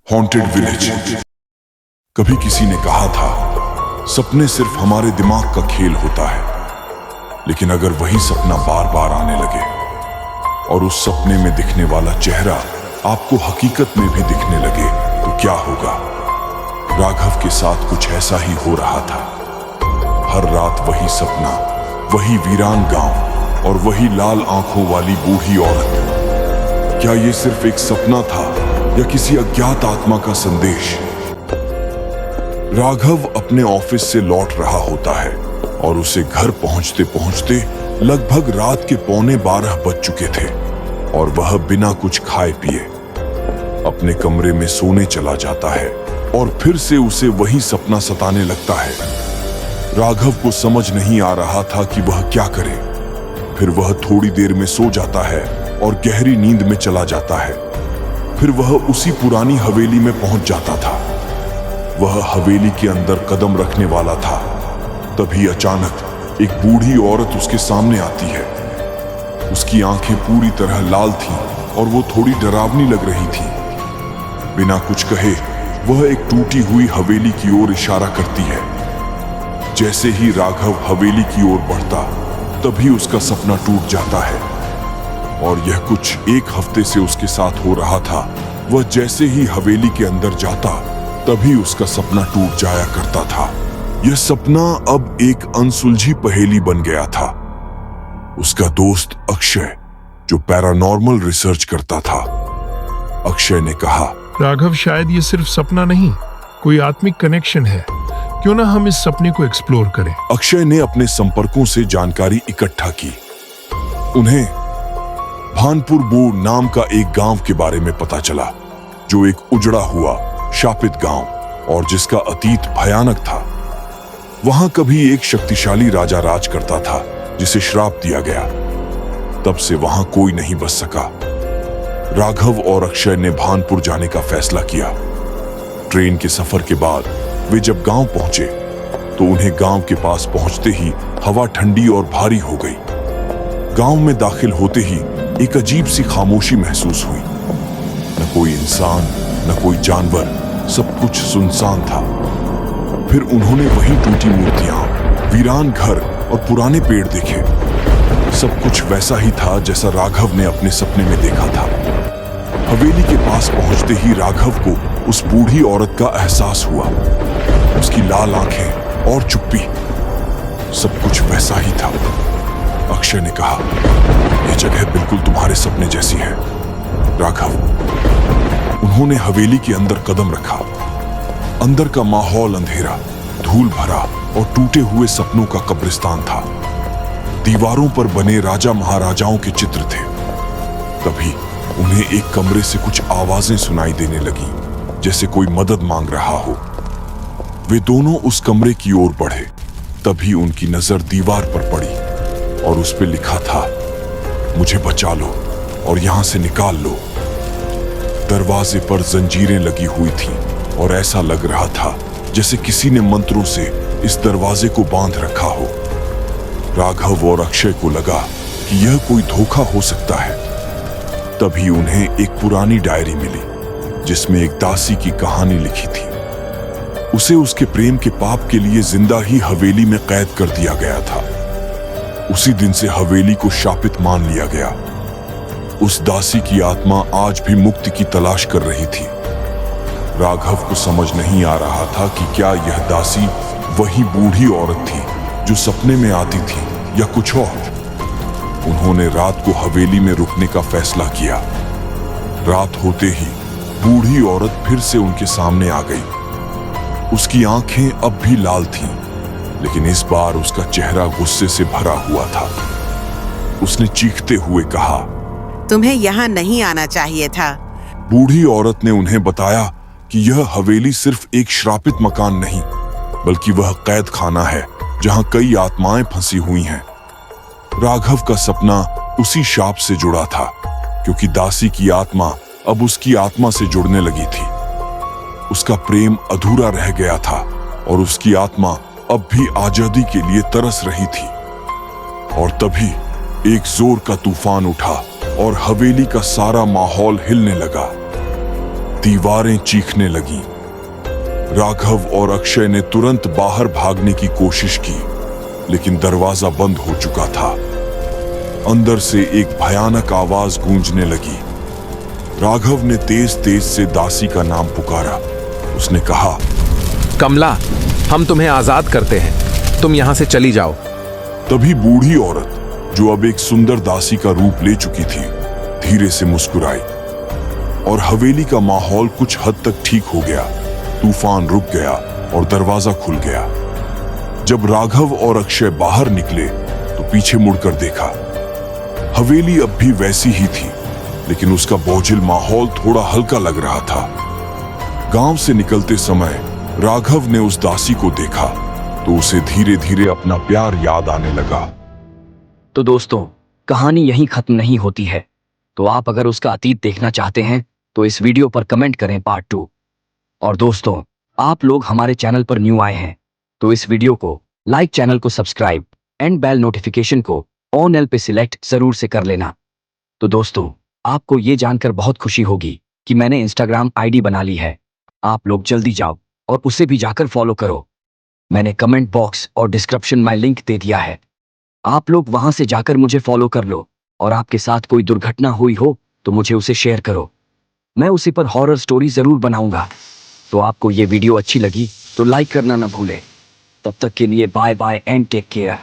Haunted village. कभी किसी ने कहा था, सपने सिर्फ हमारे दिमाग का खेल होता है, लेकिन अगर वही सपना बार बार आने लगे और उस सपने में दिखने वाला चेहरा आपको हकीकत में भी दिखने लगे तो क्या होगा। राघव के साथ कुछ ऐसा ही हो रहा था। हर रात वही सपना, वही वीरान गांव और वही लाल आंखों वाली बूढ़ी औरत। क्या ये सिर्फ एक सपना था या किसी अज्ञात आत्मा का संदेश। राघव अपने ऑफिस से लौट रहा होता है और उसे घर पहुंचते पहुंचते लगभग रात के 11:15 बज चुके थे और वह बिना कुछ खाए पिए अपने कमरे में सोने चला जाता है और फिर से उसे वही सपना सताने लगता है। राघव को समझ नहीं आ रहा था कि वह क्या करे। फिर वह थोड़ी देर में सो जाता है और गहरी नींद में चला जाता है। फिर वह उसी पुरानी हवेली में पहुंच जाता था। वह हवेली के अंदर कदम रखने वाला था, तभी अचानक एक बूढ़ी औरत उसके सामने आती है। उसकी आंखें पूरी तरह लाल थीं और वो थोड़ी डरावनी लग रही थी। बिना कुछ कहे वह एक टूटी हुई हवेली की ओर इशारा करती है। जैसे ही राघव हवेली की ओर बढ़ता, तभी उसका सपना टूट जाता है और यह कुछ 1 हफ्ते से उसके साथ हो रहा था। वह जैसे ही हवेली के अंदर जाता, तभी उसका सपना टूट जाया करता था। यह सपना अब एक अनसुलझी पहेली बन गया था। उसका दोस्त अक्षय, जो पैरानॉर्मल रिसर्च करता था, अक्षय ने कहा, राघव, शायद ये सिर्फ सपना नहीं, कोई आत्मिक कनेक्शन है। क्यों ना हम इस सपने को एक्सप्लोर करें। अक्षय ने अपने संपर्कों से जानकारी इकट्ठा की। उन्हें भानपुर बोर नाम का एक गांव के बारे में पता चला, जो एक उजड़ा हुआ शापित गांव और जिसका अतीत भयानक था। वहां कभी एक शक्तिशाली राजा राज करता था, जिसे श्राप दिया गया। तब से वहां कोई नहीं बच सका। राघव और अक्षय ने भानपुर जाने का फैसला किया। ट्रेन के सफर के बाद वे जब गांव पहुंचे, तो उन्हें गांव के पास पहुंचते ही हवा ठंडी और भारी हो गई। गांव में दाखिल होते ही एक अजीब सी खामोशी महसूस हुई। न कोई इंसान, न कोई जानवर, सब कुछ सुनसान था। फिर उन्होंने वही टूटी मूर्तियां, वीरान घर और पुराने पेड़ देखे। सब कुछ वैसा ही था जैसा राघव ने अपने सपने में देखा था। हवेली के पास पहुंचते ही राघव को उस बूढ़ी औरत का एहसास हुआ। उसकी लाल आंखें और चुप्पी, सब कुछ वैसा ही था। अक्षय ने कहा, यह जगह बिल्कुल तुम्हारे सपने जैसी है, राघव। उन्होंने हवेली के अंदर कदम रखा। अंदर का माहौल अंधेरा, धूल भरा और टूटे हुए सपनों का कब्रिस्तान था। दीवारों पर बने राजा महाराजाओं के चित्र थे। तभी उन्हें एक कमरे से कुछ आवाजें सुनाई देने लगी, जैसे कोई मदद मांग रहा हो। वे दोनों उस कमरे की ओर बढ़े। तभी उनकी नजर दीवार पर पड़ी और उस पे लिखा था, मुझे बचा लो और यहां से निकाल लो। दरवाजे पर जंजीरें लगी हुई थीं और ऐसा लग रहा था जैसे किसी ने मंत्रों से इस दरवाजे को बांध रखा हो। राघव और अक्षय को लगा कि यह कोई धोखा हो सकता है। तभी उन्हें एक पुरानी डायरी मिली, जिसमें एक दासी की कहानी लिखी थी। उसे उसके प्रेम के पाप के लिए जिंदा ही हवेली में कैद कर दिया गया था। उसी दिन से हवेली को शापित मान लिया गया। उस दासी की आत्मा आज भी मुक्ति की तलाश कर रही थी। राघव को समझ नहीं आ रहा था कि क्या यह दासी वही बूढ़ी औरत थी जो सपने में आती थी, या कुछ और। उन्होंने रात को हवेली में रुकने का फैसला किया। रात होते ही बूढ़ी औरत फिर से उनके सामने आ गई। उसकी आंखें अब भी लाल थीं, लेकिन इस बार उसका चेहरा गुस्से से भरा हुआ था। उसने चीखते हुए कहा, तुम्हें यहाँ नहीं आना चाहिए था। बूढ़ी औरत ने उन्हें बताया कि यह हवेली सिर्फ एक श्रापित मकान नहीं, बल्कि वह कैद खाना है जहां कई आत्माएं फंसी हुई हैं। राघव का सपना उसी शाप से जुड़ा था, क्योंकि दासी की आत्मा अब उसकी आत्मा से जुड़ने लगी थी। उसका प्रेम अधूरा रह गया था और उसकी आत्मा अब भी आजादी के लिए तरस रही थी। और तभी एक जोर का तूफान उठा और हवेली का सारा माहौल हिलने लगा। दीवारें चीखने लगीं। राघव और अक्षय ने तुरंत बाहर भागने की कोशिश की, लेकिन दरवाजा बंद हो चुका था। अंदर से एक भयानक आवाज गूंजने लगी। राघव ने तेज तेज से दासी का नाम पुकारा। उसने कहा, कमला, हम तुम्हें आजाद करते हैं, तुम यहां से चली जाओ। तभी बूढ़ी औरत, जो अब एक सुंदर दासी का रूप ले चुकी थी, धीरे से मुस्कुराई और हवेली का माहौल कुछ हद तक ठीक हो गया। तूफान रुक गया और दरवाजा खुल गया। जब राघव और अक्षय बाहर निकले तो पीछे मुड़कर देखा। हवेली अब भी वैसी ही थी, लेकिन उसका बोझिल माहौल थोड़ा हल्का लग रहा था। गांव से निकलते समय राघव ने उस दासी को देखा तो उसे धीरे धीरे अपना प्यार याद आने लगा। तो दोस्तों, कहानी यहीं खत्म नहीं होती है। तो आप अगर उसका अतीत देखना चाहते हैं तो इस वीडियो पर कमेंट करें पार्ट 2। और दोस्तों, आप लोग हमारे चैनल पर न्यू आए हैं तो इस वीडियो को लाइक, चैनल को सब्सक्राइब एंड बेल नोटिफिकेशन को ऑन एल पे सिलेक्ट जरूर से कर लेना। तो दोस्तों, आपको ये जानकर बहुत खुशी होगी कि मैंने इंस्टाग्राम आईडी बना ली है। आप लोग जल्दी जाओ और उसे भी जाकर फॉलो करो। मैंने कमेंट बॉक्स और डिस्क्रिप्शन में लिंक दे दिया है। आप लोग वहां से जाकर मुझे फॉलो कर लो और आपके साथ कोई दुर्घटना हुई हो तो मुझे उसे शेयर करो। मैं उसी पर हॉरर स्टोरी जरूर बनाऊंगा। तो आपको ये वीडियो अच्छी लगी तो लाइक करना ना भूले। तब तक के लिए bye bye and take care.